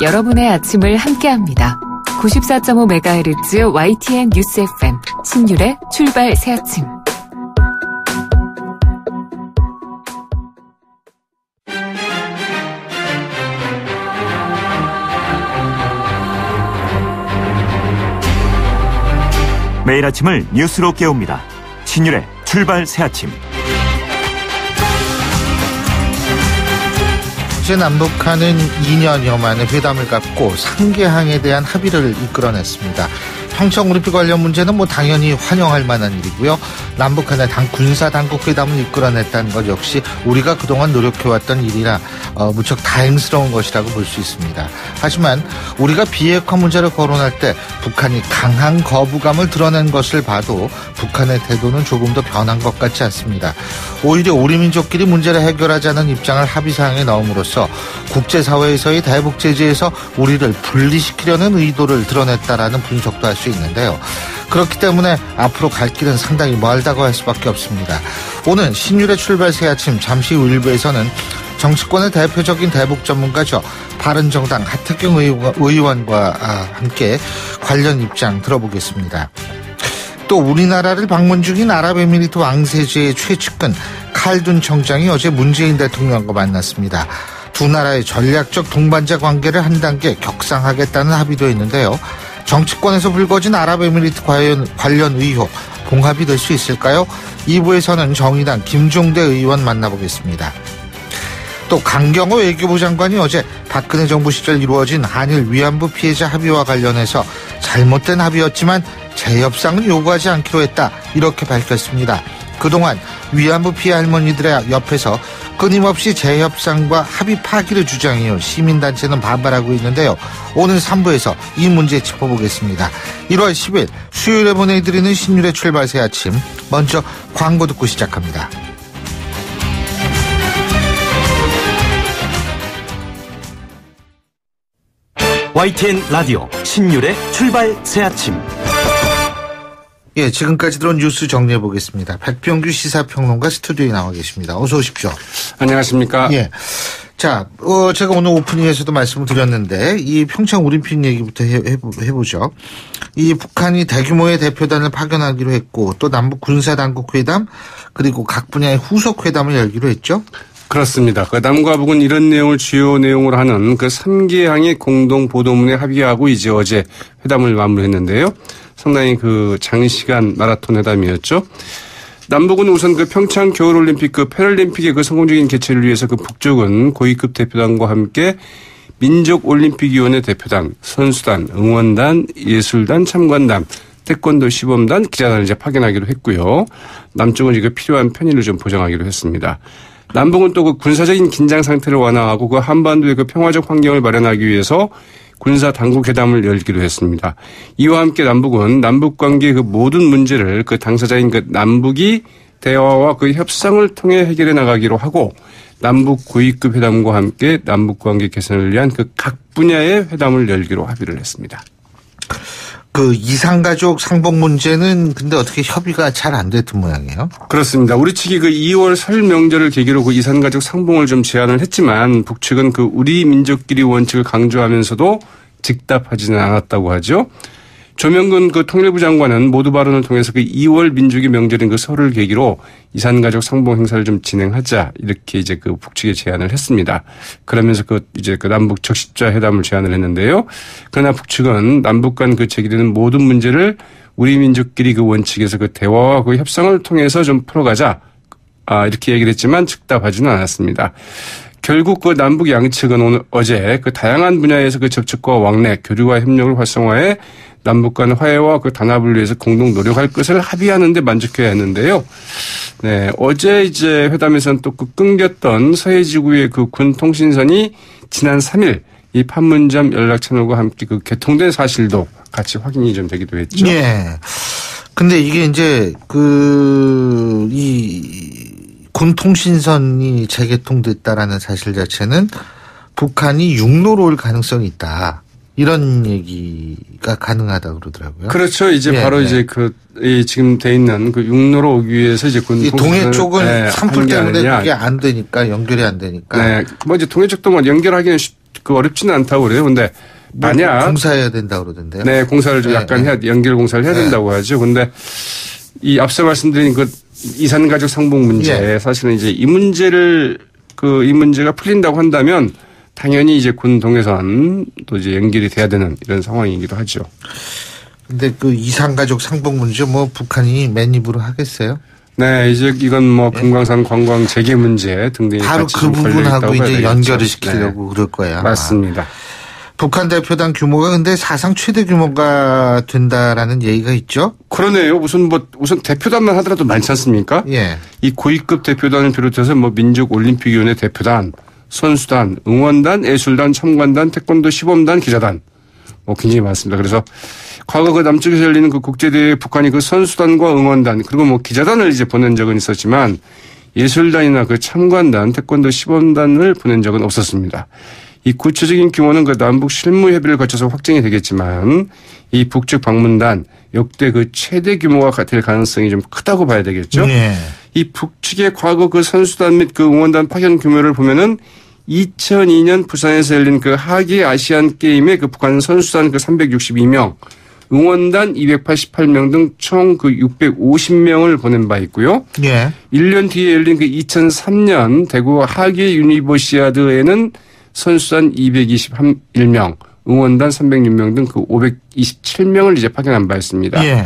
여러분의 아침을 함께합니다. 94.5MHz YTN 뉴스 FM 신율의 출발 새아침. 매일 아침을 뉴스로 깨웁니다. 신율의 출발 새아침. 어제 남북한은 2년여 만에 회담을 갖고 상계항에 대한 합의를 이끌어냈습니다. 평창올림픽 관련 문제는 당연히 환영할 만한 일이고요. 남북한의 군사 당국 회담을 이끌어냈다는 것 역시 우리가 그동안 노력해왔던 일이라 무척 다행스러운 것이라고 볼 수 있습니다. 하지만 우리가 비핵화 문제를 거론할 때 북한이 강한 거부감을 드러낸 것을 봐도 북한의 태도는 조금 더 변한 것 같지 않습니다. 오히려 우리 민족끼리 문제를 해결하자는 입장을 합의사항에 넣음으로써 국제사회에서의 대북 제재에서 우리를 분리시키려는 의도를 드러냈다라는 분석도 할 수 있는데요. 그렇기 때문에 앞으로 갈 길은 상당히 멀다고 할 수밖에 없습니다. 오늘 신율의 출발 새아침 잠시 후 1부에서는 정치권의 대표적인 대북 전문가죠. 바른정당 하태경 의원과 함께 관련 입장 들어보겠습니다. 또 우리나라를 방문 중인 아랍에미리트 왕세제의 최측근 칼둔 청장이 어제 문재인 대통령과 만났습니다. 두 나라의 전략적 동반자 관계를 한 단계 격상하겠다는 합의도 했는데요. 정치권에서 불거진 아랍에미리트 관련 의혹 봉합이 될 수 있을까요? 2부에서는 정의당 김종대 의원 만나보겠습니다. 또 강경호 외교부 장관이 어제 박근혜 정부 시절 이루어진 한일 위안부 피해자 합의와 관련해서 잘못된 합의였지만 재협상은 요구하지 않기로 했다, 이렇게 밝혔습니다. 그동안 위안부 피해 할머니들의 옆에서 끊임없이 재협상과 합의 파기를 주장해온 시민단체는 반발하고 있는데요. 오늘 3부에서 이 문제 짚어보겠습니다. 1월 10일 수요일에 보내드리는 신율의 출발 새아침, 먼저 광고 듣고 시작합니다. YTN 라디오 신율의 출발 새아침. 예, 지금까지 들어온 뉴스 정리해 보겠습니다. 백병규 시사평론가 스튜디오에 나와 계십니다. 어서 오십시오. 안녕하십니까. 예. 자, 제가 오늘 오프닝에서도 말씀을 드렸는데, 이 평창 올림픽 얘기부터 해보죠. 이 북한이 대규모의 대표단을 파견하기로 했고, 또 남북 군사당국 회담, 그리고 각 분야의 후속 회담을 열기로 했죠. 그렇습니다. 남과 북은 이런 내용을 주요 내용으로 하는 그 3개항의 공동 보도문에 합의하고 이제 어제 회담을 마무리했는데요. 상당히 장시간 마라톤 회담이었죠. 남북은 우선 평창 겨울올림픽 패럴림픽의 성공적인 개최를 위해서 북쪽은 고위급 대표단과 함께 민족올림픽위원회 대표단, 선수단, 응원단, 예술단, 참관단, 태권도 시범단, 기자단을 이제 파견하기로 했고요. 남쪽은 필요한 편의를 좀 보장하기로 했습니다. 남북은 또 군사적인 긴장 상태를 완화하고 한반도의 평화적 환경을 마련하기 위해서 군사 당국 회담을 열기로 했습니다. 이와 함께 남북은 남북 관계의 모든 문제를 당사자인 남북이 대화와 협상을 통해 해결해 나가기로 하고, 남북 고위급 회담과 함께 남북 관계 개선을 위한 각 분야의 회담을 열기로 합의를 했습니다. 이산가족 상봉 문제는 근데 어떻게 협의가 잘 안 됐던 모양이에요? 그렇습니다. 우리 측이 2월 설 명절을 계기로 이산가족 상봉을 좀 제안을 했지만 북측은 우리 민족끼리 원칙을 강조하면서도 즉답하지는 않았다고 하죠. 조명근 통일부 장관은 모두 발언을 통해서 2월 민족의 명절인 설을 계기로 이산가족 상봉 행사를 좀 진행하자, 이렇게 이제 북측에 제안을 했습니다. 그러면서 남북 적십자 회담을 제안을 했는데요. 그러나 북측은 남북 간 제기되는 모든 문제를 우리 민족끼리 원칙에서 대화와 협상을 통해서 좀 풀어가자, 이렇게 얘기를 했지만 즉답하지는 않았습니다. 결국 남북 양측은 어제 다양한 분야에서 접촉과 왕래, 교류와 협력을 활성화해 남북 간 화해와 단합을 위해서 공동 노력할 것을 합의하는 데 만족해야 했는데요. 네, 어제 이제 회담에서는 또 끊겼던 서해지구의 군 통신선이 지난 3일 이 판문점 연락 채널과 함께 개통된 사실도 같이 확인이 좀 되기도 했죠. 예. 근데 이게 이제 이 군 통신선이 재개통됐다라는 사실 자체는 북한이 육로로 올 가능성이 있다, 이런 얘기가 가능하다고 그러더라고요. 그렇죠. 이제 바로 이제 지금 돼 있는 육로로 오기 위해서 이제 군 동해 쪽은 산불 때문에 그게 안 되니까, 연결이 안 되니까. 네. 이제 동해 쪽도 연결하기는 그 어렵지는 않다고 그래요. 근데 만약 공사해야 된다고 그러던데요. 네, 공사를 좀 약간 연결 공사를 해야 된다고 하죠. 근데 이 앞서 말씀드린 그 이산가족 상봉 문제 사실은 이제 이 문제가 풀린다고 한다면 당연히 이제 군 동해선도 이제 연결이 돼야 되는 이런 상황이기도 하죠. 근데 그 이산가족 상봉 문제 뭐 북한이 맨입으로 하겠어요? 네, 이제 이건 뭐 금강산 관광 재개 문제 등등이 바로 같이 그 부분하고 이제 연결을 시키려고 네. 그럴 거야. 맞습니다. 북한 대표단 규모가 근데 사상 최대 규모가 된다라는 얘기가 있죠? 그러네요. 우선 대표단만 하더라도 많지 않습니까? 예. 이 고위급 대표단을 비롯해서 뭐 민족올림픽위원회 대표단, 선수단, 응원단, 예술단, 참관단, 태권도 시범단, 기자단 뭐 굉장히 많습니다. 그래서 과거 그 남쪽에서 열리는 그 국제대회 북한이 그 선수단과 응원단 그리고 뭐 기자단을 이제 보낸 적은 있었지만 예술단이나 그 참관단, 태권도 시범단을 보낸 적은 없었습니다. 이 구체적인 규모는 그 남북 실무 협의를 거쳐서 확정이 되겠지만 이 북측 방문단 역대 그 최대 규모가 될 가능성이 좀 크다고 봐야 되겠죠. 네. 이 북측의 과거 그 선수단 및 그 응원단 파견 규모를 보면은 2002년 부산에서 열린 그 하계 아시안 게임에 그 북한 선수단 그 362명, 응원단 288명 등 총 그 650명을 보낸 바 있고요. 예. 1년 뒤에 열린 그 2003년 대구 하계 유니버시아드에는 선수단 221명, 응원단 306명 등 그 527명을 이제 파견한 바 있습니다. 예.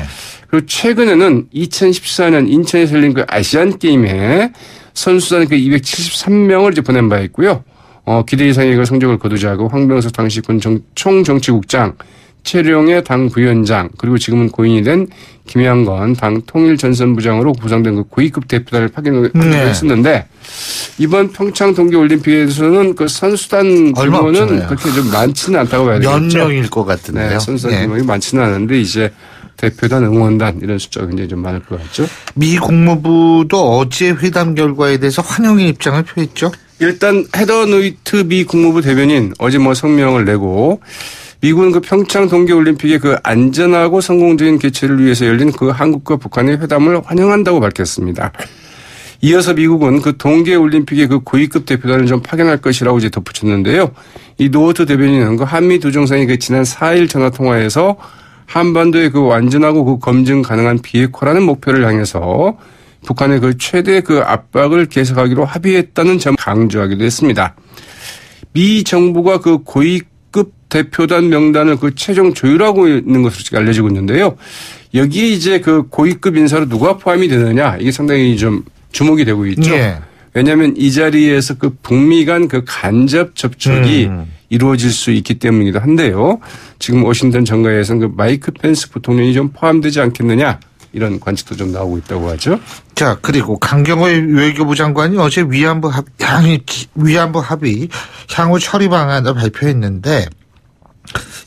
그리고 최근에는 2014년 인천에서 열린 그 아시안 게임에 선수단 그 273명을 이제 보낸 바 있고요. 기대 이상의 그 성적을 거두지 않고 황병석 당시 군 총정치국장, 최룡의 당 부위원장 그리고 지금은 고인이 된 김양건 당 통일전선부장으로 구성된 그 고위급 대표단을 파견했었는데 이번 평창 동계올림픽에서는 그 선수단 규모는 그렇게 좀 많지는 않다고 봐야 되겠죠. 몇 명일 것 같은데요. 네, 선수단 규모가 많지는 않은데 이제 대표단, 응원단 이런 숫자가 굉장히 좀 많을 것 같죠. 미 국무부도 어제 회담 결과에 대해서 환영의 입장을 표했죠. 일단 헤더 누이트 미 국무부 대변인 어제 뭐 성명을 내고 미국은 그 평창 동계올림픽의 그 안전하고 성공적인 개최를 위해서 열린 그 한국과 북한의 회담을 환영한다고 밝혔습니다. 이어서 미국은 그 동계올림픽의 그 고위급 대표단을 좀 파견할 것이라고 이제 덧붙였는데요. 이 노어트 대변인은 그 한미 두 정상이 그 지난 4일 전화 통화에서 한반도의 그 완전하고 그 검증 가능한 비핵화라는 목표를 향해서 북한의 그 최대 그 압박을 계속하기로 합의했다는 점을 강조하기도 했습니다. 미 정부가 그 고위급 대표단 명단을 그 최종 조율하고 있는 것으로 알려지고 있는데요. 여기에 이제 그 고위급 인사로 누가 포함이 되느냐 이게 상당히 좀 주목이 되고 있죠. 예. 왜냐하면 이 자리에서 그 북미 간 그 간접 접촉이 이루어질 수 있기 때문이기도 한데요. 지금 워싱턴 정가에서는 그 마이크 펜스 부통령이 좀 포함되지 않겠느냐 이런 관측도 좀 나오고 있다고 하죠. 자, 그리고 강경호 외교부 장관이 어제 위안부 합의 향후 처리 방안을 발표했는데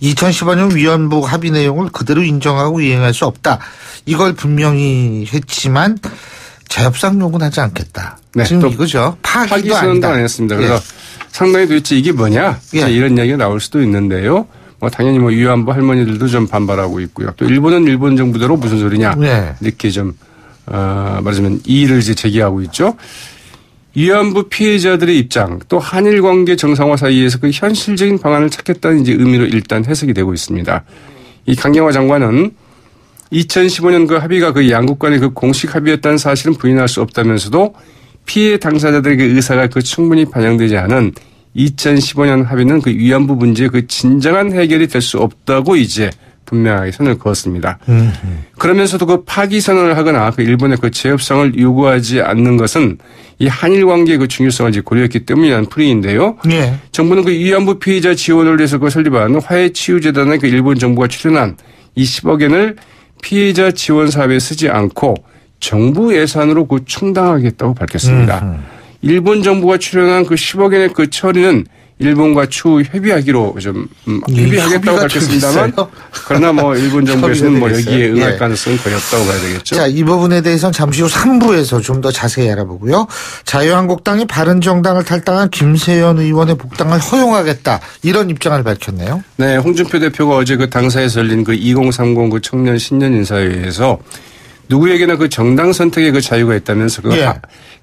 2015년 위안부 합의 내용을 그대로 인정하고 이행할 수 없다. 이걸 분명히 했지만 재협상 요구는 하지 않겠다. 네, 지금 이거죠. 파기도 아니다. 안 했습니다. 그래서 예. 상당히 도대체 이게 뭐냐 예. 이런 이야기가 나올 수도 있는데요. 당연히 뭐 위안부 할머니들도 좀 반발하고 있고요. 또 일본은 일본 정부대로 무슨 소리냐 예. 이렇게 좀 말하자면 이의를 이제 제기하고 있죠. 위안부 피해자들의 입장 또 한일 관계 정상화 사이에서 그 현실적인 방안을 찾겠다는 이제 의미로 일단 해석이 되고 있습니다. 이 강경화 장관은 2015년 그 합의가 그 양국 간의 그 공식 합의였다는 사실은 부인할 수 없다면서도 피해 당사자들의 그 의사가 그 충분히 반영되지 않은 2015년 합의는 그 위안부 문제의 그 진정한 해결이 될 수 없다고 이제 분명하게 선을 그었습니다. 그러면서도 그 파기 선언을 하거나 그 일본의 그 재협상을 요구하지 않는 것은 이 한일 관계의 그 중요성을 이제 고려했기 때문이라는 풀이인데요. 네. 정부는 그 위안부 피해자 지원을 위해서 그 설립한 화해치유재단에 그 일본 정부가 출연한 이 10억 엔을 피해자 지원 사업에 쓰지 않고 정부 예산으로 그 충당하겠다고 밝혔습니다. 일본 정부가 출연한 그 10억 엔의 그 처리는 일본과 추후 협의하기로 좀 협의하겠다고 밝혔습니다만 그러나 뭐 일본 정부에서는 뭐 여기에 응할 가능성은 거의 없다고 봐야 되겠죠. 자, 이 부분에 대해서는 잠시 후 3부에서 좀 더 자세히 알아보고요. 자유한국당이 바른정당을 탈당한 김세연 의원의 복당을 허용하겠다 이런 입장을 밝혔네요. 네, 홍준표 대표가 어제 그 당사에서 열린 그 2030 그 청년 신년 인사회에서 누구에게나 그 정당 선택의 그 자유가 있다면서 그 예.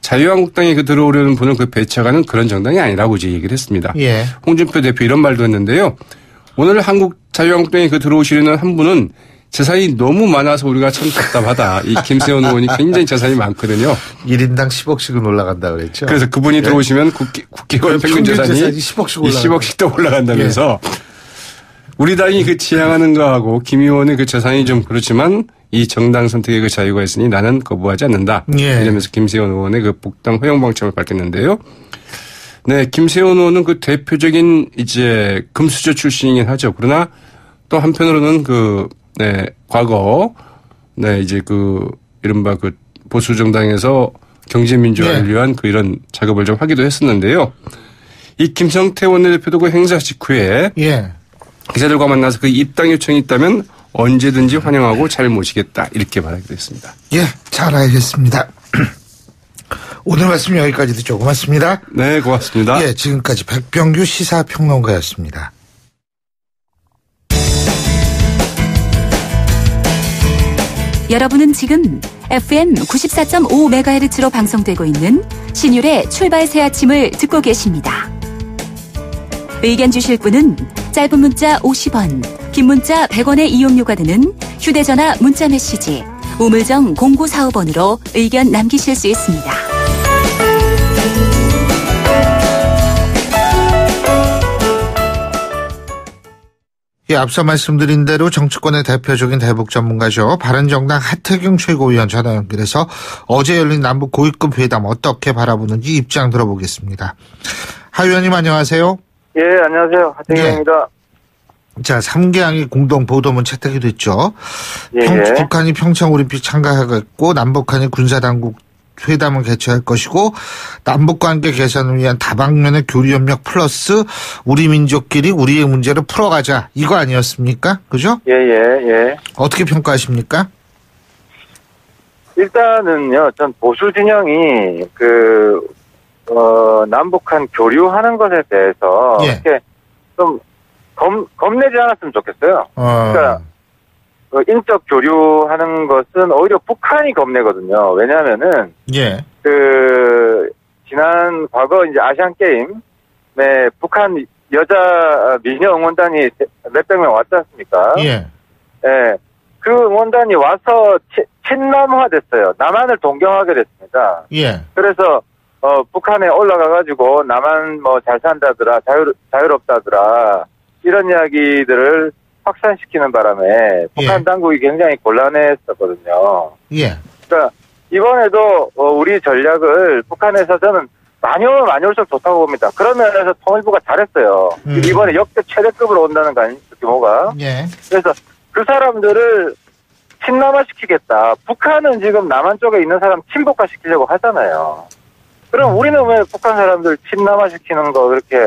자유한국당에 그 들어오려는 분을 그 배척하는 그런 정당이 아니라고 이제 얘기를 했습니다. 예. 홍준표 대표 이런 말도 했는데요. 오늘 한국 자유한국당에 그 들어오시려는 한 분은 재산이 너무 많아서 우리가 참 답답하다. 이 김세원 의원이 굉장히 재산이 많거든요. 1인당 10억씩은 올라간다 그랬죠. 그래서 그분이 들어오시면 국회의원 평균 재산이 10억씩 더 올라간다면서 우리 당이 그 지향하는 거하고 김 의원의 그 재산이 좀 그렇지만 이 정당 선택의 그 자유가 있으니 나는 거부하지 않는다. 예. 이러면서 김세원 의원의 그 복당 허용 방침을 밝혔는데요. 네, 김세원 의원은 그 대표적인 이제 금수저 출신이긴 하죠. 그러나 또 한편으로는 과거 이제 그 이른바 그 보수 정당에서 경제 민주화를 위한 그 이런 작업을 좀 하기도 했었는데요. 이 김성태 원내대표도 그 행사 직후에 기자들과 만나서 그 입당 요청이 있다면 언제든지 환영하고 잘 모시겠다 이렇게 말하기도 했습니다. 예, 잘 알겠습니다. 오늘 말씀 여기까지 듣죠. 고맙습니다. 네, 고맙습니다. 예, 지금까지 백병규 시사평론가였습니다. 여러분은 지금 FM 94.5MHz로 방송되고 있는 신율의 출발 새 아침을 듣고 계십니다. 의견 주실 분은 짧은 문자 50원, 긴 문자 100원의 이용료가 드는 휴대전화 문자 메시지 우물정 0945번으로 의견 남기실 수 있습니다. 예, 앞서 말씀드린 대로 정치권의 대표적인 대북 전문가죠. 바른정당 하태경 최고위원 전화 연결해서 어제 열린 남북 고위급 회담 어떻게 바라보는지 입장 들어보겠습니다. 하 의원님 안녕하세요. 예, 안녕하세요. 하태경입니다. 자, 3개항이 공동 보도문 채택이 됐죠. 예. 북한이 평창올림픽 참가하겠고 남북한이 군사당국 회담을 개최할 것이고 남북관계 개선을 위한 다방면의 교류협력 플러스 우리 민족끼리 우리의 문제를 풀어가자 이거 아니었습니까? 그죠? 예. 어떻게 평가하십니까? 일단은요, 전 보수 진영이 남북한 교류하는 것에 대해서 이렇게 좀 겁내지 않았으면 좋겠어요. 그러니까 인적 교류하는 것은 오히려 북한이 겁내거든요. 왜냐하면은 지난 과거 이제 아시안 게임에 북한 여자 미녀 응원단이 몇백 명 왔지 않습니까? 예. 그 응원단이 와서 친남화됐어요. 남한을 동경하게 됐습니다. 예. 그래서 북한에 올라가가지고 남한 뭐 잘 산다더라, 자유롭다더라 이런 이야기들을 확산시키는 바람에 북한 당국이 굉장히 곤란했었거든요. 예. 그러니까 이번에도 우리 전략을 북한에서 저는 많이 오면 많이 올수록 좋다고 봅니다. 그런 면에서 통일부가 잘했어요. 이번에 역대 최대급으로 온다는 거 아닙니까, 규모가. 예. 그래서 그 사람들을 친남화시키겠다. 북한은 지금 남한 쪽에 있는 사람 친북화시키려고 하잖아요. 그럼 우리는 왜 북한 사람들 친남화시키는 거 그렇게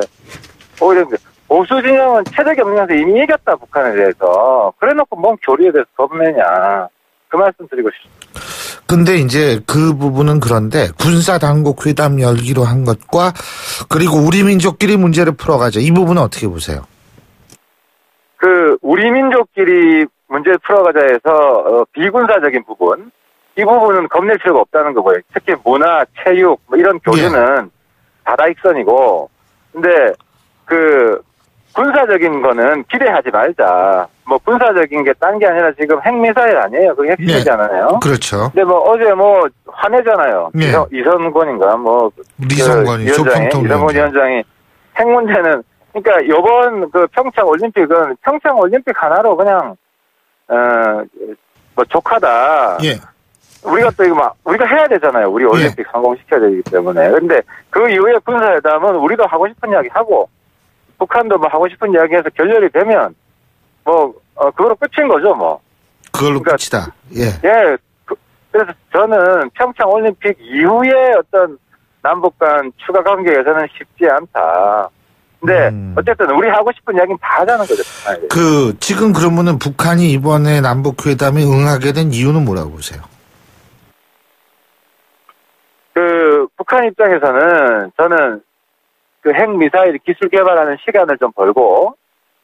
오히려 보수 진영은 체력이 없는 데서 이미 이겼다, 북한에 대해서. 그래 놓고 뭔 교류에 대해서 겁내냐. 그 말씀 드리고 싶습니다. 근데 이제 그 부분은 그런데 군사당국 회담 열기로 한 것과 그리고 우리 민족끼리 문제를 풀어가자. 이 부분은 어떻게 보세요? 우리 민족끼리 문제를 풀어가자 해서, 비군사적인 부분. 이 부분은 겁낼 필요가 없다는 거고요. 특히 문화, 체육, 뭐 이런 교류는 다다익선이고. 근데 군사적인 거는 기대하지 말자. 뭐 군사적인 게 딴 게 아니라 지금 핵미사일 아니에요. 그게 핵심이잖아요. 그렇죠. 근데 뭐 어제 뭐 화내잖아요. 이선권인가 뭐 이선권 위원장이 핵 문제는 그러니까 이번 평창 올림픽은 평창 올림픽 하나로 그냥 뭐 족하다. 예. 우리가 또 이거 우리가 해야 되잖아요. 우리 올림픽 성공시켜야 되기 때문에. 근데 그 이후에 군사회담은 우리도 하고 싶은 이야기 하고. 북한도 뭐 하고 싶은 이야기해서 결렬이 되면 그거로 끝인 거죠, 뭐. 그걸로 끝이다. 예. 그래서 저는 평창 올림픽 이후에 어떤 남북 간 추가 관계에서는 쉽지 않다. 근데 어쨌든 우리 하고 싶은 이야기는 다 하자는 거죠. 지금 그러면은 북한이 이번에 남북 회담에 응하게 된 이유는 뭐라고 보세요? 북한 입장에서는 저는 핵 미사일 기술 개발하는 시간을 좀 벌고,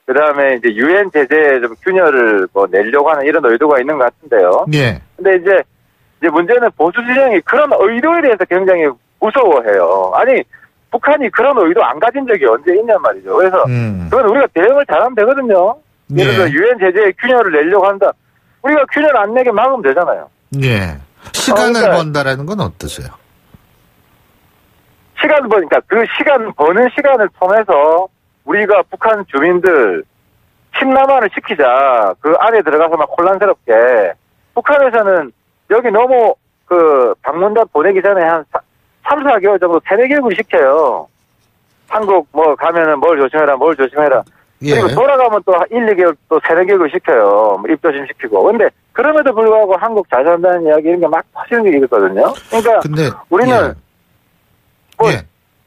그 다음에 유엔 제재에 좀 균열을 내려고 하는 이런 의도가 있는 것 같은데요. 예. 근데 이제 이제 문제는 보수 진영이 그런 의도에 대해서 굉장히 무서워해요. 아니, 북한이 그런 의도 안 가진 적이 언제 있냔 말이죠. 그래서 그건 우리가 대응을 잘하면 되거든요. 예를 들어 유엔 제재에 균열을 내려고 한다. 우리가 균열 안 내게 막으면 되잖아요. 예. 시간을 그러니까 번다라는 건 어떠세요? 시간 버니까 그 시간 버는 시간을 통해서 우리가 북한 주민들 침남한을 시키자. 그 안에 들어가서 막 혼란스럽게. 북한에서는 여기 너무 그 방문단 보내기 전에 한 3, 4개월 정도 세뇌 교육을 시켜요. 한국 뭐 가면은 뭘 조심해라, 뭘 조심해라. 예. 그리고 돌아가면 또 1, 2개월 또 세뇌 교육을 시켜요. 입조심 시키고. 근데 그럼에도 불구하고 한국 잘 산다는 이야기 이런 게 막 퍼지는 게 있거든요. 그러니까 근데, 우리는 뭐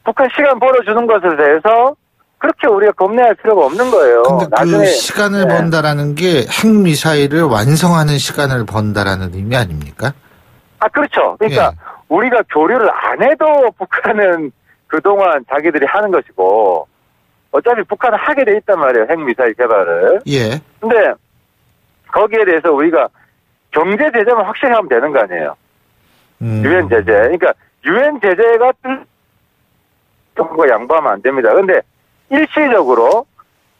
북한 시간 벌어주는 것에 대해서 그렇게 우리가 겁내할 필요가 없는 거예요. 근데 나중에, 그 시간을 번다라는 게 핵미사일을 완성하는 시간을 번다라는 의미 아닙니까? 아, 그렇죠. 그러니까 우리가 교류를 안 해도 북한은 그동안 자기들이 하는 것이고 어차피 북한은 하게 돼 있단 말이에요. 핵미사일 개발을. 예. 근데 거기에 대해서 우리가 경제 제재만 확실히 하면 되는 거 아니에요. 유엔 제재. 그러니까 유엔 제재가 정부가 양보하면 안 됩니다. 근데 일시적으로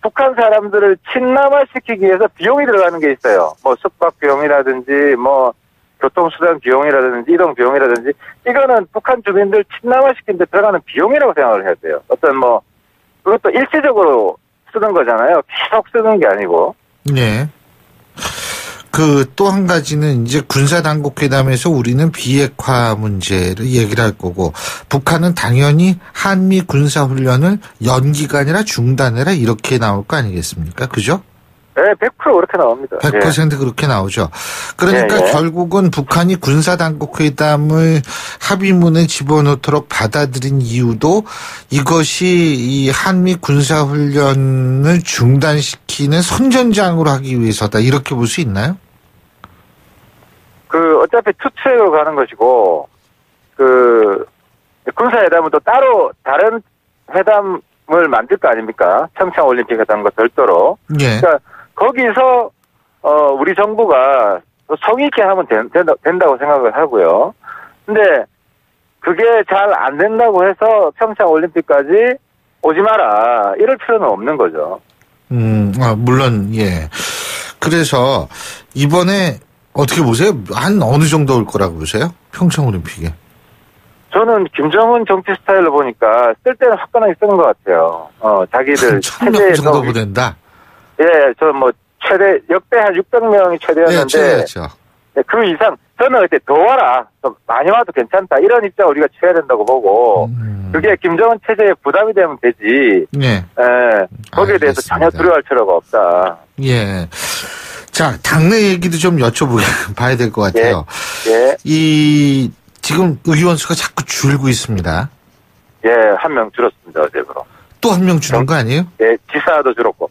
북한 사람들을 친남화시키기 위해서 비용이 들어가는 게 있어요. 뭐 숙박 비용이라든지 뭐 교통수단 비용이라든지 이동 비용이라든지 이거는 북한 주민들 친남화시키는 데 들어가는 비용이라고 생각을 해야 돼요. 어떤 뭐 그것도 일시적으로 쓰는 거잖아요. 계속 쓰는 게 아니고. 네. 그 또 한 가지는 이제 군사당국회담에서 우리는 비핵화 문제를 얘기를 할 거고 북한은 당연히 한미 군사훈련을 연기가 아니라 중단해라 이렇게 나올 거 아니겠습니까? 그죠? 네, 100% 그렇게 나옵니다. 100% 그렇게 나오죠. 그러니까 결국은 북한이 군사당국회담을 합의문에 집어넣도록 받아들인 이유도 이것이 이 한미 군사훈련을 중단시키는 선전장으로 하기 위해서다. 이렇게 볼 수 있나요? 그 어차피 투트랙으로 가는 것이고 그 군사회담은 또 따로 다른 회담을 만들 거 아닙니까? 평창올림픽 회담과 별도로. 예. 그러니까 거기서 우리 정부가 성의 있게 하면 된다고 생각을 하고요. 근데 그게 잘 안 된다고 해서 평창올림픽까지 오지 마라 이럴 필요는 없는 거죠. 물론 예. 그래서 이번에 어떻게 보세요? 한 어느 정도 올 거라고 보세요? 평창올림픽에. 저는 김정은 정치 스타일로 보니까 쓸 때는 화끈하게 쓰는 것 같아요. 자기들 1,000명 정도 보낸다. 예, 저 뭐 최대 역대 한 600명이 최대였는데 최대였죠. 네, 그 이상 저는 그때 더 와라, 더 많이 와도 괜찮다 이런 입장 우리가 취해야 된다고 보고 그게 김정은 체제에 부담이 되면 되지. 네. 거기에 대해서 전혀 두려워할 필요가 없다. 예. 자, 당내 얘기도 좀 여쭤봐야 될 것 같아요. 예. 이 지금 의원 수가 자꾸 줄고 있습니다. 예, 한 명 줄었습니다 어제부로. 또 한 명 줄은 거 아니에요? 예, 지사도 줄었고.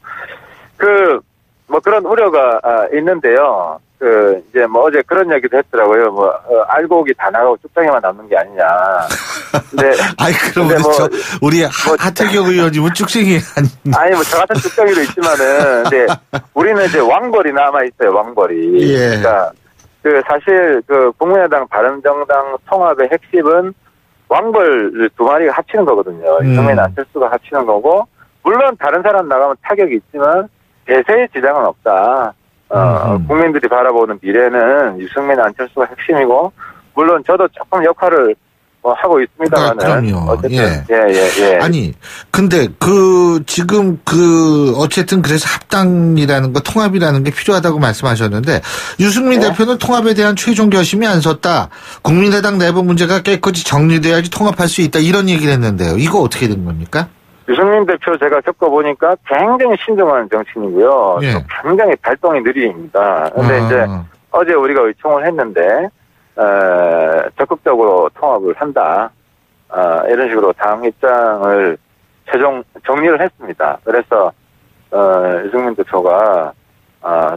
뭐 그런 우려가 있는데요. 이제 뭐 어제 그런 얘기도 했더라고요. 뭐, 알고 오기 다 나가고 쭉정이만 남는 게 아니냐. 근데. 아이, 그럼 우리 하태경 의원님은 쭉정이 아니, 뭐 저 같은 쭉정이도 있지만은, 근데 우리는 이제 왕벌이 남아있어요, 왕벌이. 예. 그러니까, 사실 국민의당 바른정당 통합의 핵심은 왕벌 두 마리가 합치는 거거든요. 유승민 안철수가 합치는 거고, 물론 다른 사람 나가면 타격이 있지만, 대세의 지장은 없다. 국민들이 바라보는 미래는 유승민, 안철수가 핵심이고, 물론 저도 조금 역할을 하고 있습니다만은. 그럼요. 어쨌든, 예. 아니, 근데 지금 어쨌든 그래서 합당이라는 거, 통합이라는 게 필요하다고 말씀하셨는데, 유승민 대표는 통합에 대한 최종 결심이 안 섰다. 국민의당 내부 문제가 깨끗이 정리돼야지 통합할 수 있다. 이런 얘기를 했는데요. 이거 어떻게 된 겁니까? 유승민 대표 제가 겪어보니까 굉장히 신중한 정치인이고요. 예. 또 굉장히 발동이 느립니다. 근데 이제 어제 우리가 의총을 했는데, 적극적으로 통합을 한다. 이런 식으로 당 입장을 최종 정리를 했습니다. 그래서, 유승민 대표가,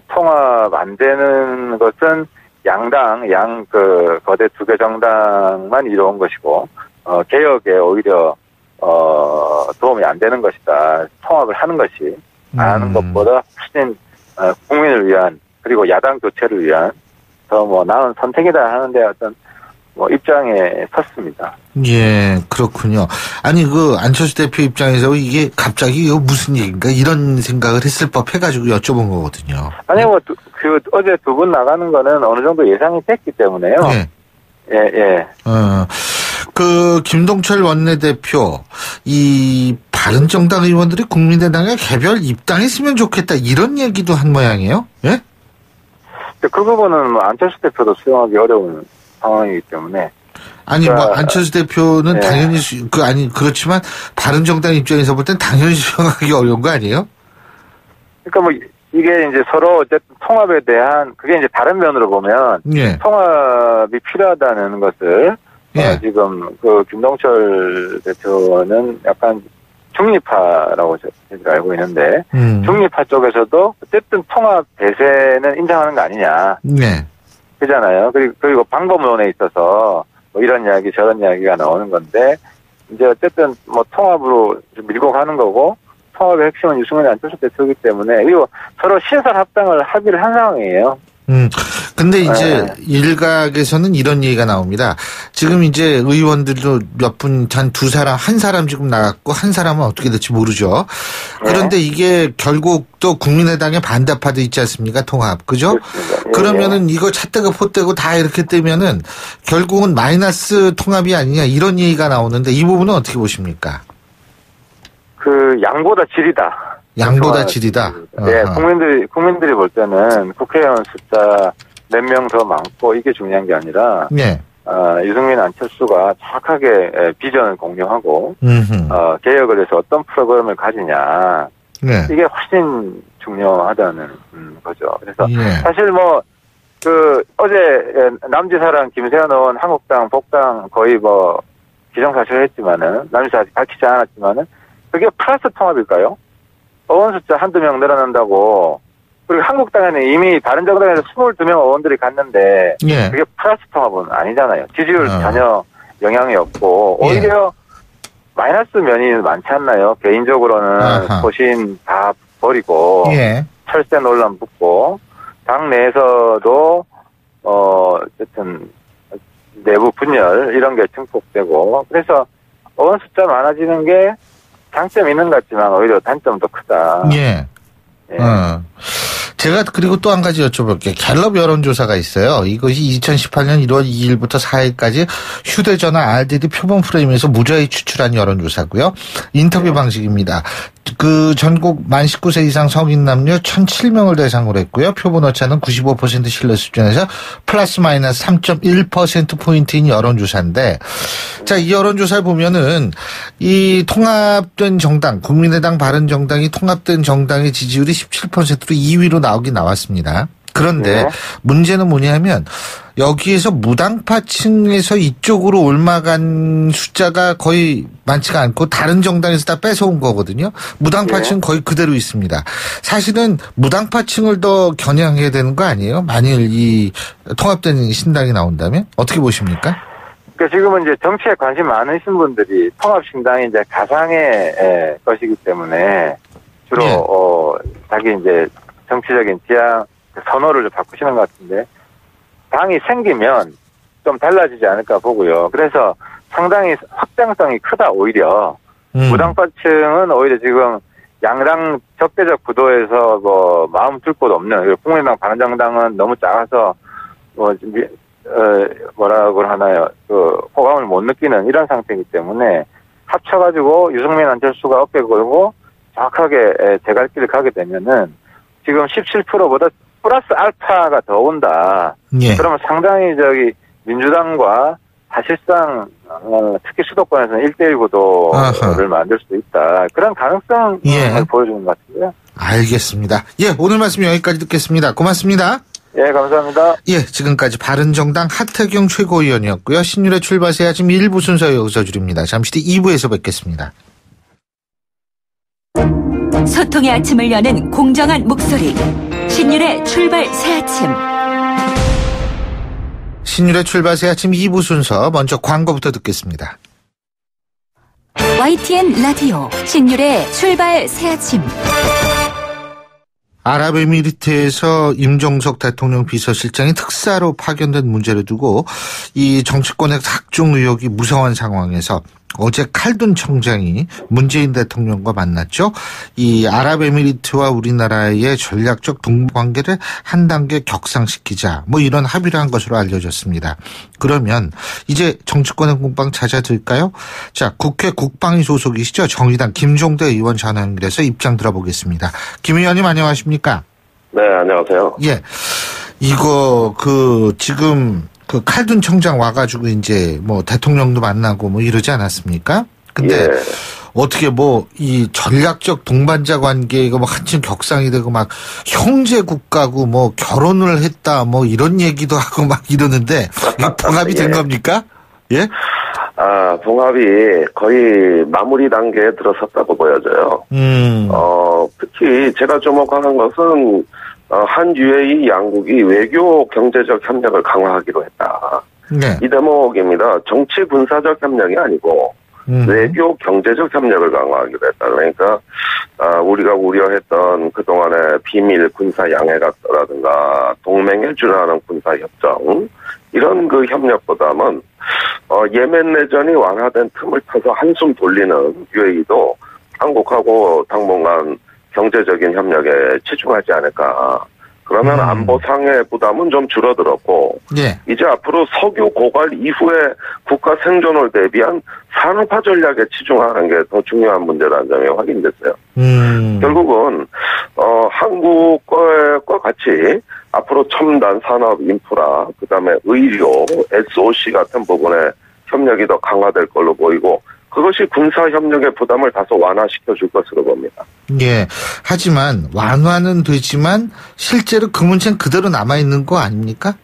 통합 안 되는 것은 양당, 거대 두 개 정당만 이루어온 것이고, 개혁에 오히려 도움이 안 되는 것이다. 통합을 하는 것이 안 하는 것보다 훨씬 국민을 위한 그리고 야당 교체를 위한 더 뭐 나은 선택이다 하는데 어떤 뭐 입장에 섰습니다. 예, 그렇군요. 아니 그 안철수 대표 입장에서 이게 갑자기 이거 무슨 얘기인가 이런 생각을 했을 법해가지고 여쭤본 거거든요. 아니 뭐 그 어제 두 분 나가는 거는 어느 정도 예상이 됐기 때문에요. 예. 예. 그 김동철 원내대표 이 바른정당 의원들이 국민의당에 개별 입당했으면 좋겠다 이런 얘기도 한 모양이에요. 예? 그 부분은 뭐 안철수 대표도 수용하기 어려운 상황이기 때문에. 아니 그러니까, 뭐 안철수 대표는 예. 당연히 그렇지만 바른정당 입장에서 볼 땐 당연히 수용하기 어려운 거 아니에요? 그러니까 뭐 이게 이제 서로 어쨌든 통합에 대한 그게 이제 다른 면으로 보면 예. 통합이 필요하다는 것을 예. 지금 그 김동철 대표는 약간 중립파라고 저희가 알고 있는데 중립파 쪽에서도 어쨌든 통합 대세는 인정하는 거 아니냐. 네. 그잖아요. 그리고 방법론에 있어서 뭐 이런 이야기 저런 이야기가 나오는 건데 이제 어쨌든 뭐 통합으로 좀 밀고 가는 거고 통합의 핵심은 유승민 안철수 대표이기 때문에 그리고 서로 신설 합당을 합의를 한 상황이에요. 근데 이제 일각에서는 이런 얘기가 나옵니다. 지금 이제 의원들도 몇 분, 한 사람 지금 나갔고 한 사람은 어떻게 될지 모르죠. 그런데 이게 결국 또 국민의당의 반대파도 있지 않습니까? 통합. 그죠? 그러면은 이거 찻대고 포대고 다 이렇게 되면은 결국은 마이너스 통합이 아니냐 이런 얘기가 나오는데 이 부분은 어떻게 보십니까? 그 양보다 질이다. 양보다 질이다. 네, 국민들이 볼 때는 국회의원 숫자 몇 명 더 많고 이게 중요한 게 아니라, 네. 유승민 안철수가 정확하게 비전을 공유하고, 개혁을 해서 어떤 프로그램을 가지냐, 네. 이게 훨씬 중요하다는 거죠. 그래서 네. 사실 뭐, 어제 남지사랑 김세현 의원 한국당 복당 거의 뭐 기정사실했지만은 남지사 아직 밝히지 않았지만은 그게 플러스 통합일까요? 의원 숫자 한두 명 늘어난다고. 그리고 한국당에는 이미 바른정당에서 22명 의원들이 갔는데 예. 그게 플러스 통합은 아니잖아요. 지지율 전혀 영향이 없고 오히려 마이너스 면이 많지 않나요? 개인적으로는 소신 다 버리고 철새 논란 붙고 당 내에서도 어쨌든 내부 분열 이런 게 증폭되고 그래서 의원 숫자 많아지는 게 장점이 있는 것 같지만 오히려 단점도 크다. 예. 제가 그리고 또 한 가지 여쭤볼게요. 갤럽 여론조사가 있어요. 이것이 2018년 1월 2일부터 4일까지 휴대전화 RDD 표본 프레임에서 무자히 추출한 여론조사고요. 인터뷰 방식입니다. 그 전국 만 19세 이상 성인 남녀 1,007명을 대상으로 했고요. 표본 오차는 95% 신뢰 수준에서 플러스 마이너스 3.1%포인트인 여론조사인데, 자, 이 여론조사를 보면은 이 통합된 정당, 국민의당 바른정당이 통합된 정당의 지지율이 17%로 2위로 나오긴 나왔습니다. 그런데 문제는 뭐냐면 여기에서 무당파층에서 이쪽으로 옮아간 숫자가 거의 많지가 않고 다른 정당에서 다 뺏어온 거거든요. 무당파층은 거의 그대로 있습니다. 사실은 무당파층을 더 겨냥해야 되는 거 아니에요? 만일 이 통합된 신당이 나온다면? 어떻게 보십니까? 그러니까 지금은 이제 정치에 관심 많으신 분들이 통합신당이 이제 가상의 것이기 때문에 주로 자기 이제 정치적인 지향 선호를 바꾸시는 것 같은데 당이 생기면 좀 달라지지 않을까 보고요. 그래서 상당히 확장성이 크다 오히려 무당파층은 오히려 지금 양당 적대적 구도에서 뭐 마음 둘 곳 없는 국민의당 바른정당은 너무 작아서 뭐 뭐라고 하나요 그 호감을 못 느끼는 이런 상태이기 때문에 합쳐가지고 유승민 안철수가 어깨 걸고 정확하게 제갈길을 가게 되면은 지금 17%보다 플러스 알파가 더 온다. 그러면 상당히 민주당과 사실상 특히 수도권에서는 1대1 구도를 만들 수도 있다. 그런 가능성을 보여주는 것 같은데요. 알겠습니다. 오늘 말씀 여기까지 듣겠습니다. 고맙습니다. 감사합니다. 지금까지 바른정당 하태경 최고위원이었고요. 신율의 출발세 아침 1부 순서 여기서 줄입니다. 잠시 뒤 2부에서 뵙겠습니다. 소통의 아침을 여는 공정한 목소리 신율의 출발 새아침. 신율의 출발 새아침 2부 순서 먼저 광고부터 듣겠습니다. YTN 라디오 신율의 출발 새아침. 아랍에미리트에서 임종석 대통령 비서실장이 특사로 파견된 문제를 두고 이 정치권의 각종 의혹이 무성한 상황에서 어제 칼둔 청장이 문재인 대통령과 만났죠. 이 아랍에미리트와 우리나라의 전략적 동반관계를 한 단계 격상시키자 뭐 이런 합의를 한 것으로 알려졌습니다. 그러면 이제 정치권의 공방 찾아들까요? 자, 국회 국방위 소속이시죠. 정의당 김종대 의원 전화 연결해서 입장 들어보겠습니다. 김 의원님 안녕하십니까? 네, 안녕하세요. 예, 이거 지금 칼둔 청장 와가지고 이제 뭐 대통령도 만나고 뭐 이러지 않았습니까? 근데 예. 어떻게 이 전략적 동반자 관계가 뭐 한층 격상이 되고 막 형제 국가고 뭐 결혼을 했다 뭐 이런 얘기도 하고 막 이러는데 이게 봉합이 된 겁니까? 예? 봉합이 거의 마무리 단계에 들어섰다고 보여져요. 특히 제가 주목하는 것은 한 UAE 양국이 외교 경제적 협력을 강화하기로 했다. 네. 이 대목입니다. 정치 군사적 협력이 아니고 외교 경제적 협력을 강화하기로 했다. 그러니까 우리가 우려했던 그동안의 비밀 군사 양해각서라든가 동맹에 준하는 군사 협정 이런 그 협력보다는 예멘 내전이 완화된 틈을 타서 한숨 돌리는 UAE도 한국하고 당분간 경제적인 협력에 치중하지 않을까. 그러면 안보상의 부담은 좀 줄어들었고 예. 이제 앞으로 석유 고갈 이후에 국가 생존을 대비한 산업화 전략에 치중하는 게 더 중요한 문제라는 점이 확인됐어요. 결국은 한국과 같이 앞으로 첨단 산업 인프라, 그다음에 의료, SOC 같은 부분에 협력이 더 강화될 걸로 보이고 그것이 군사협력의 부담을 다소 완화시켜 줄 것으로 봅니다. 예. 하지만 완화는 되지만 실제로 그 문제는 그대로 남아있는 거 아닙니까?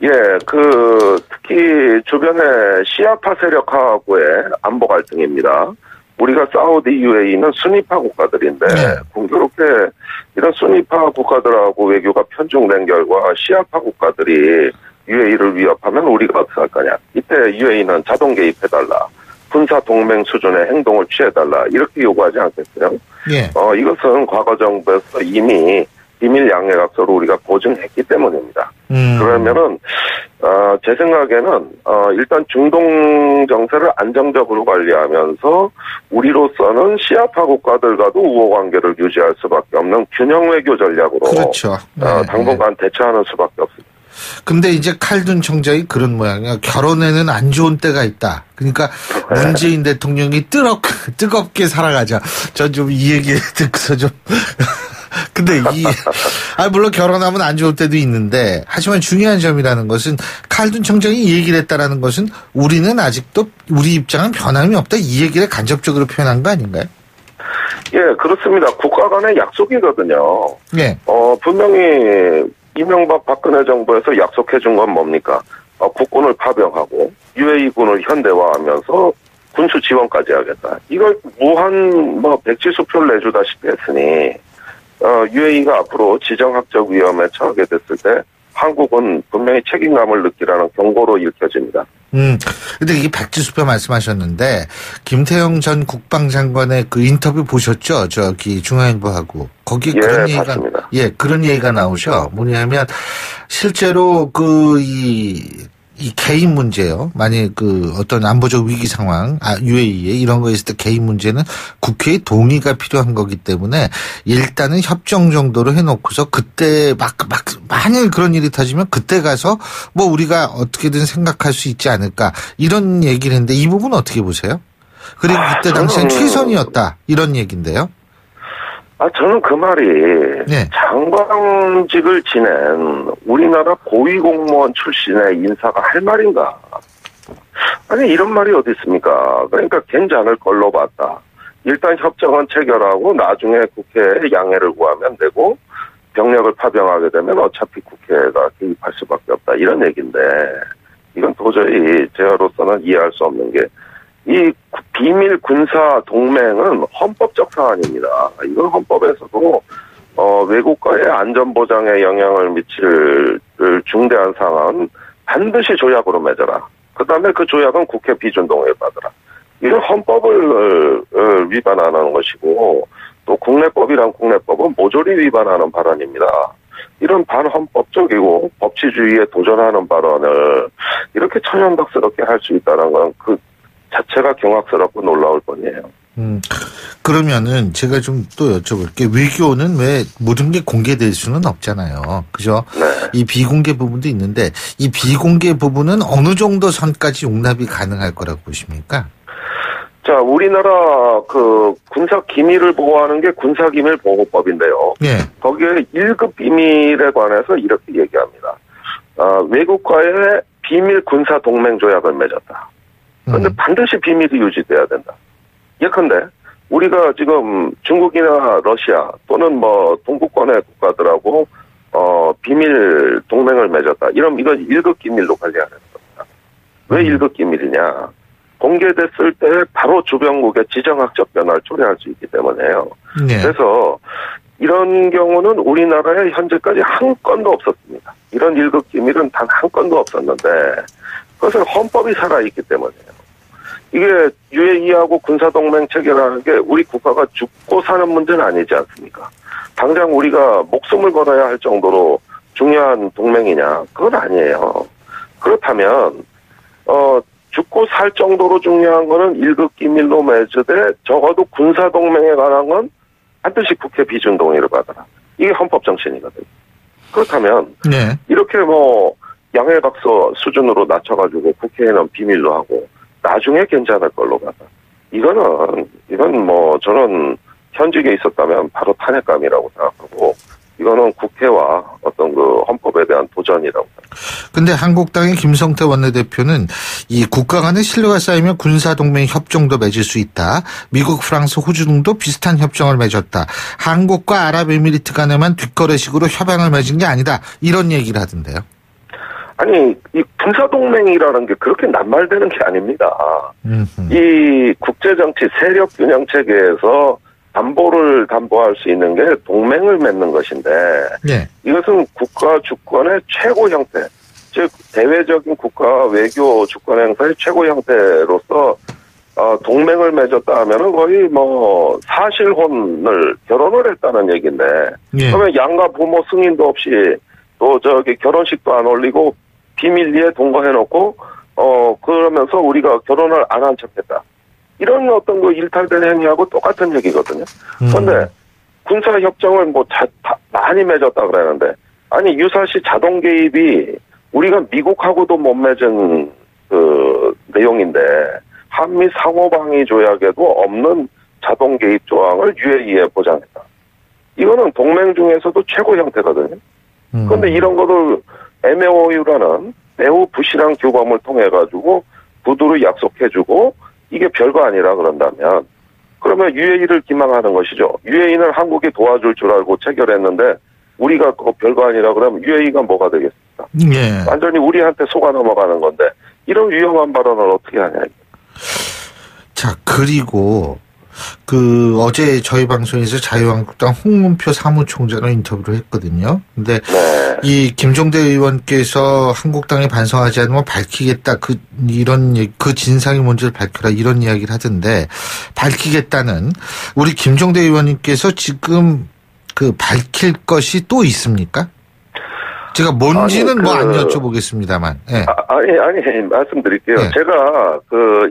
예, 특히 주변의 시아파 세력하고의 안보 갈등입니다. 우리가 사우디, UAE는 순위파 국가들인데 공교롭게 이런 순위파 국가들하고 외교가 편중된 결과 시아파 국가들이 UAE를 위협하면 우리가 어떻게 할 거냐. 이때 UAE는 자동 개입해달라. 군사 동맹 수준의 행동을 취해달라 이렇게 요구하지 않겠어요? 예. 이것은 과거 정부에서 이미 비밀 양해각서로 우리가 보증했기 때문입니다. 그러면은 제 생각에는 일단 중동 정세를 안정적으로 관리하면서 우리로서는 시아파 국가들과도 우호 관계를 유지할 수밖에 없는 균형 외교 전략으로 그렇죠. 당분간 대처하는 수밖에 없습니다. 근데 이제 칼둔 청장이 그런 모양이야. 결혼에는 안 좋은 때가 있다. 그러니까 문재인 대통령이 뜨겁게 살아가자. 전 좀 이 얘기 듣고서 좀. 근데 물론 결혼하면 안 좋을 때도 있는데, 하지만 중요한 점이라는 것은 칼둔 청장이 이 얘기를 했다라는 것은 우리는 아직도 우리 입장은 변함이 없다. 이 얘기를 간접적으로 표현한 거 아닌가요? 예, 그렇습니다. 국가 간의 약속이거든요. 예. 분명히 이명박 박근혜 정부에서 약속해 준 건 뭡니까? 국군을 파병하고 UAE군을 현대화하면서 군수 지원까지 하겠다. 이걸 무한 백지수표를 내주다시피 했으니 UAE가 앞으로 지정학적 위험에 처하게 됐을 때 한국은 분명히 책임감을 느끼라는 경고로 읽혀집니다. 근데 이게 백지수표 말씀하셨는데, 김태형 전 국방장관의 그 인터뷰 보셨죠? 중앙일보하고. 거기 그런 얘기가, 봤습니다. 예, 그런 얘기가 나오죠. 뭐냐면, 실제로 이 개인 문제요. 만약 어떤 안보적 위기 상황, UAE에 이런 거 있을 때 개인 문제는 국회의 동의가 필요한 거기 때문에 일단은 협정 정도로 해놓고서 그때 만일 그런 일이 터지면 그때 가서 우리가 어떻게든 생각할 수 있지 않을까. 이런 얘기를 했는데 이 부분 어떻게 보세요? 그리고 그때 당시엔 최선이었다. 이런 얘기인데요. 저는 그 말이 장관직을 지낸 우리나라 고위공무원 출신의 인사가 할 말인가? 아니 이런 말이 어디 있습니까? 그러니까 괜찮을 걸로 봤다. 일단 협정은 체결하고 나중에 국회에 양해를 구하면 되고 병력을 파병하게 되면 어차피 국회가 개입할 수밖에 없다. 이런 얘기인데 이건 도저히 제가로서는 이해할 수 없는 게 이 비밀 군사 동맹은 헌법적 사안입니다. 이건 헌법에서도 외국과의 안전 보장에 영향을 미칠 중대한 상황은 반드시 조약으로 맺어라. 그다음에 그 조약은 국회 비준 동의를 받으라. 이런 헌법을 위반하는 것이고 또 국내법이란 국내법은 모조리 위반하는 발언입니다. 이런 반헌법적이고 법치주의에 도전하는 발언을 이렇게 천연덕스럽게 할 수 있다는 건 그 자체가 경악스럽고 놀라울 뿐이에요. 그러면은 제가 좀 또 여쭤볼게요. 외교는 왜 모든 게 공개될 수는 없잖아요. 그죠? 네. 이 비공개 부분도 있는데 이 비공개 부분은 어느 정도 선까지 용납이 가능할 거라고 보십니까? 자, 우리나라 그 군사 기밀을 보호하는 게 군사기밀보호법인데요. 예. 거기에 1급 비밀에 관해서 이렇게 얘기합니다. 외국과의 비밀 군사 동맹 조약을 맺었다. 그런데 반드시 비밀이 유지돼야 된다. 예컨대 우리가 지금 중국이나 러시아 또는 뭐 동구권의 국가들하고 비밀 동맹을 맺었다. 이건 1급 기밀로 관리하는 겁니다. 왜 1급 기밀이냐? 공개됐을 때 바로 주변국의 지정학적 변화를 초래할 수 있기 때문에요. 네. 그래서 이런 경우는 우리나라에 현재까지 한 건도 없었습니다. 이런 1급 기밀은 단 한 건도 없었는데 그것은 헌법이 살아있기 때문에요. 이게 UAE하고 군사동맹 체결하는 게 우리 국가가 죽고 사는 문제는 아니지 않습니까? 당장 우리가 목숨을 걸어야 할 정도로 중요한 동맹이냐? 그건 아니에요. 그렇다면 죽고 살 정도로 중요한 거는 1급 기밀로 맺으되 적어도 군사동맹에 관한 건 반드시 국회 비준 동의를 받아라. 이게 헌법 정신이거든요. 그렇다면 네. 이렇게 뭐 양해각서 수준으로 낮춰가지고 국회에는 비밀로 하고 나중에 괜찮을 걸로 가다. 이건 뭐 저는 현직에 있었다면 바로 탄핵감이라고 생각하고 이거는 국회와 어떤 그 헌법에 대한 도전이라고 생각합니다. 근데 한국당의 김성태 원내대표는 이 국가 간의 신뢰가 쌓이면 군사동맹 협정도 맺을 수 있다. 미국, 프랑스, 호주 등도 비슷한 협정을 맺었다. 한국과 아랍에미리트 간에만 뒷거래식으로 협약을 맺은 게 아니다. 이런 얘기를 하던데요. 아니, 이 군사동맹이라는 게 그렇게 낱말되는 게 아닙니다. 이 국제정치 세력 균형 체계에서 안보를 담보할 수 있는 게 동맹을 맺는 것인데 네. 이것은 국가 주권의 최고 형태, 즉 대외적인 국가 외교 주권 행사의 최고 형태로서 동맹을 맺었다 하면은 거의 뭐 사실혼을 결혼을 했다는 얘기인데 네. 그러면 양가 부모 승인도 없이 또 결혼식도 안 올리고 비밀리에 동거해놓고 그러면서 우리가 결혼을 안 한 척했다. 이런 어떤 그 일탈된 행위하고 똑같은 얘기거든요. 그런데 군사협정을 뭐 많이 맺었다 그러는데 아니 유사시 자동 개입이 우리가 미국하고도 못 맺은 그 내용인데 한미 상호방위 조약에도 없는 자동 개입 조항을 UAE에 보장했다. 이거는 동맹 중에서도 최고 형태거든요. 그런데 이런 것을 MOU라는 매우 부실한 규범을 통해 가지고 구두로 약속해주고 이게 별거 아니라 그런다면 그러면 UAE를 기망하는 것이죠. UAE는 한국이 도와줄 줄 알고 체결했는데 우리가 그거 별거 아니라 그러면 UAE가 뭐가 되겠습니까? 예. 완전히 우리한테 속아 넘어가는 건데 이런 위험한 발언을 어떻게 하냐. 자, 그리고 어제 저희 방송에서 자유한국당 홍문표 사무총장을 인터뷰를 했거든요. 근데 네. 이 김종대 의원께서 한국당이 반성하지 않으면 밝히겠다. 그 진상이 뭔지를 밝혀라. 이런 이야기를 하던데 밝히겠다는 우리 김종대 의원님께서 지금 밝힐 것이 또 있습니까? 제가 뭔지는 뭐 안 여쭤보겠습니다만. 네. 아니, 말씀드릴게요. 네. 제가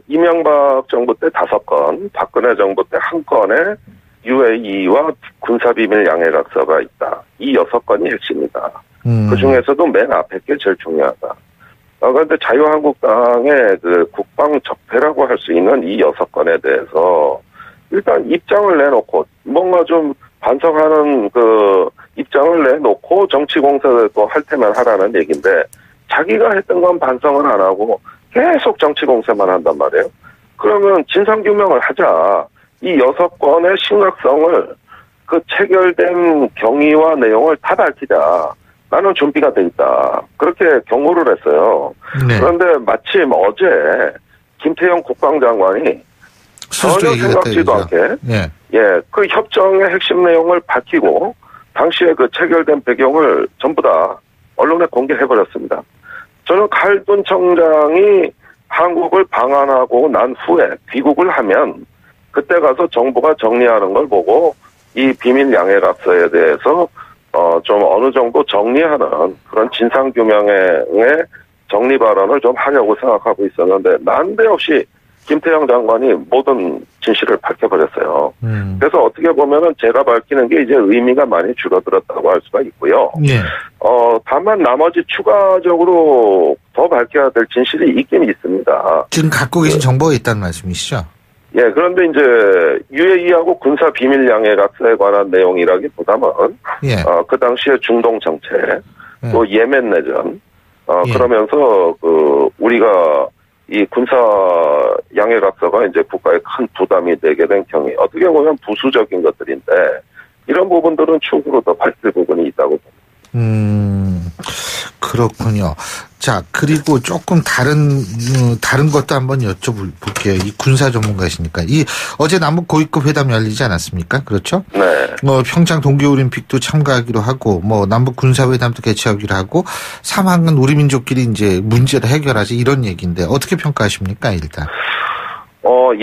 이명박 정부 때 5건, 박근혜 정부 때 1건의 UAE와 군사비밀 양해각서가 있다. 이 6건이 핵심이다. 그 중에서도 맨 앞에 게 제일 중요하다. 그런데 자유한국당의 국방 적폐라고 할 수 있는 이 6건에 대해서 일단 입장을 내놓고 뭔가 좀 반성하는 입장을 내놓고 정치 공세도 할 테면 하라는 얘기인데 자기가 했던 건 반성을 안 하고 계속 정치 공세만 한단 말이에요. 그러면 진상규명을 하자. 이 6건의 심각성을 체결된 경위와 내용을 다 밝히자. 나는 준비가 돼 있다. 그렇게 경고를 했어요. 네. 그런데 마침 어제 김태형 국방장관이 전혀 생각지도 않게 네. 그 협정의 핵심 내용을 밝히고 당시에 체결된 배경을 전부 다 언론에 공개해버렸습니다. 저는 칼둔 청장이 한국을 방한하고 난 후에 귀국을 하면 그때 가서 정부가 정리하는 걸 보고 이 비밀 양해각서에 대해서 좀 어느 정도 정리하는 그런 진상규명의 정리 발언을 좀 하려고 생각하고 있었는데 난데없이 김태형 장관이 모든 진실을 밝혀버렸어요. 그래서 어떻게 보면은 제가 밝히는 게 이제 의미가 많이 줄어들었다고 할 수가 있고요. 예. 다만 나머지 추가적으로 더 밝혀야 될 진실이 있긴 있습니다. 지금 갖고 계신 정보가 있다는 말씀이시죠? 예, 그런데 이제 UAE하고 군사 비밀 양해각서에 관한 내용이라기보다는 예. 그 당시에 중동 정책, 또 예멘 내전, 예. 그러면서 우리가 이 군사 양해각서가 이제 국가에 큰 부담이 되게 된 경위, 어떻게 보면 부수적인 것들인데 이런 부분들은 추후로 더 밝힐 부분이 있다고 봅니다. 그렇군요. 자, 그리고 조금 다른 것도 한번 여쭤볼게요. 이 군사 전문가시니까. 어제 남북 고위급 회담이 열리지 않았습니까? 그렇죠? 네. 평창 동계올림픽도 참가하기로 하고, 남북 군사회담도 개최하기로 하고, 사망은 우리 민족끼리 이제 문제를 해결하지 이런 얘기인데, 어떻게 평가하십니까, 일단?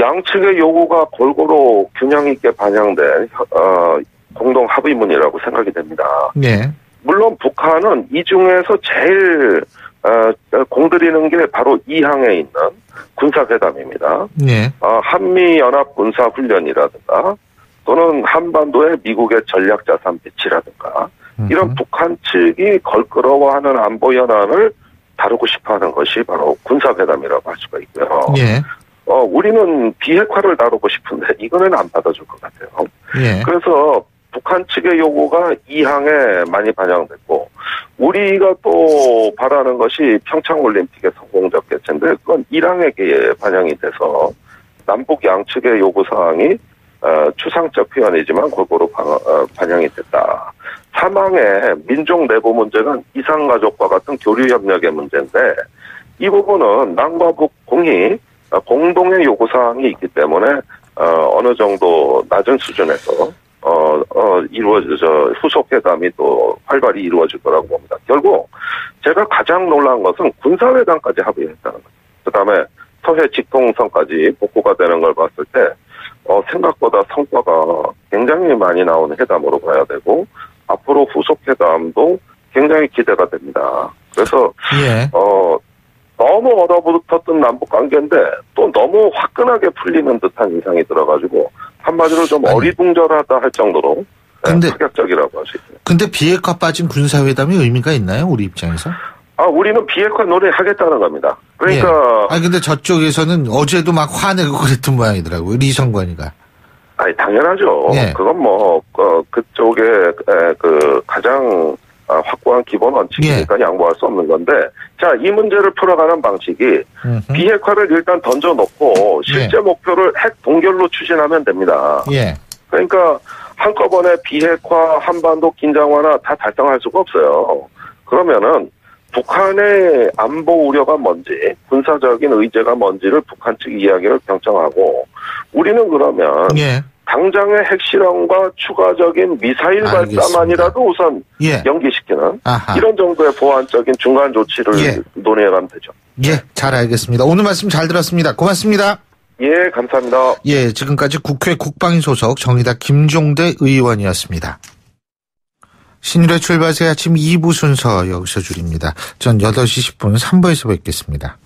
양측의 요구가 골고루 균형 있게 반영된, 공동 합의문이라고 생각이 됩니다. 네. 물론 북한은 이 중에서 제일 공들이는 게 바로 이항에 있는 군사회담입니다. 네. 한미연합군사훈련이라든가 또는 한반도의 미국의 전략자산 배치라든가 이런 북한 측이 걸끄러워하는 안보 현안을 다루고 싶어하는 것이 바로 군사회담이라고 할 수가 있고요. 네. 우리는 비핵화를 다루고 싶은데 이거는 안 받아줄 것 같아요. 네. 그래서 북한 측의 요구가 이항에 많이 반영됐고 우리가 또 바라는 것이 평창올림픽의 성공적 개최인데 그건 1항에 반영이 돼서 남북 양측의 요구사항이 추상적 표현이지만 골고루 반영이 됐다. 3항의 민족 내부 문제는 이산가족과 같은 교류협력의 문제인데 이 부분은 남과 북 공동의 요구사항이 있기 때문에 어느 정도 낮은 수준에서 후속회담이 또 활발히 이루어질 거라고 봅니다. 결국 제가 가장 놀란 것은 군사회담까지 합의했다는 거죠. 그 다음에 서해 직통선까지 복구가 되는 걸 봤을 때 생각보다 성과가 굉장히 많이 나오는 회담으로 봐야 되고 앞으로 후속회담도 굉장히 기대가 됩니다. 그래서 예. 너무 얼어붙었던 남북관계인데 또 너무 화끈하게 풀리는 듯한 인상이 들어가지고 한마디로 좀 어리둥절하다 할 정도로 파격적이라고 할 수 있습니다. 근데 비핵화 빠진 군사회담이 의미가 있나요? 우리 입장에서? 우리는 비핵화 노래하겠다는 겁니다. 그러니까. 예. 근데 저쪽에서는 어제도 막 화내고 그랬던 모양이더라고요. 리성관이가. 당연하죠. 예. 그건 그쪽에 가장 확고한 기본 원칙이니까 예. 양보할 수 없는 건데, 자, 이 문제를 풀어가는 방식이 비핵화를 일단 던져놓고 실제 예. 목표를 핵 동결로 추진하면 됩니다. 예. 그러니까 한꺼번에 비핵화, 한반도 긴장 완화 다 달성할 수가 없어요. 그러면은 북한의 안보 우려가 뭔지, 군사적인 의제가 뭔지를 북한 측 이야기를 경청하고, 우리는 그러면 예. 당장의 핵실험과 추가적인 미사일 발사만이라도 우선 예. 연기시키는 아하. 이런 정도의 보완적인 중간 조치를 예. 논의해가면 되죠. 예, 잘 알겠습니다. 오늘 말씀 잘 들었습니다. 고맙습니다. 예, 감사합니다. 예, 지금까지 국회 국방위 소속 정의당 김종대 의원이었습니다. 신일의 출발새 아침 2부 순서 여기서 줄입니다. 전 8시 10분 3부에서 뵙겠습니다.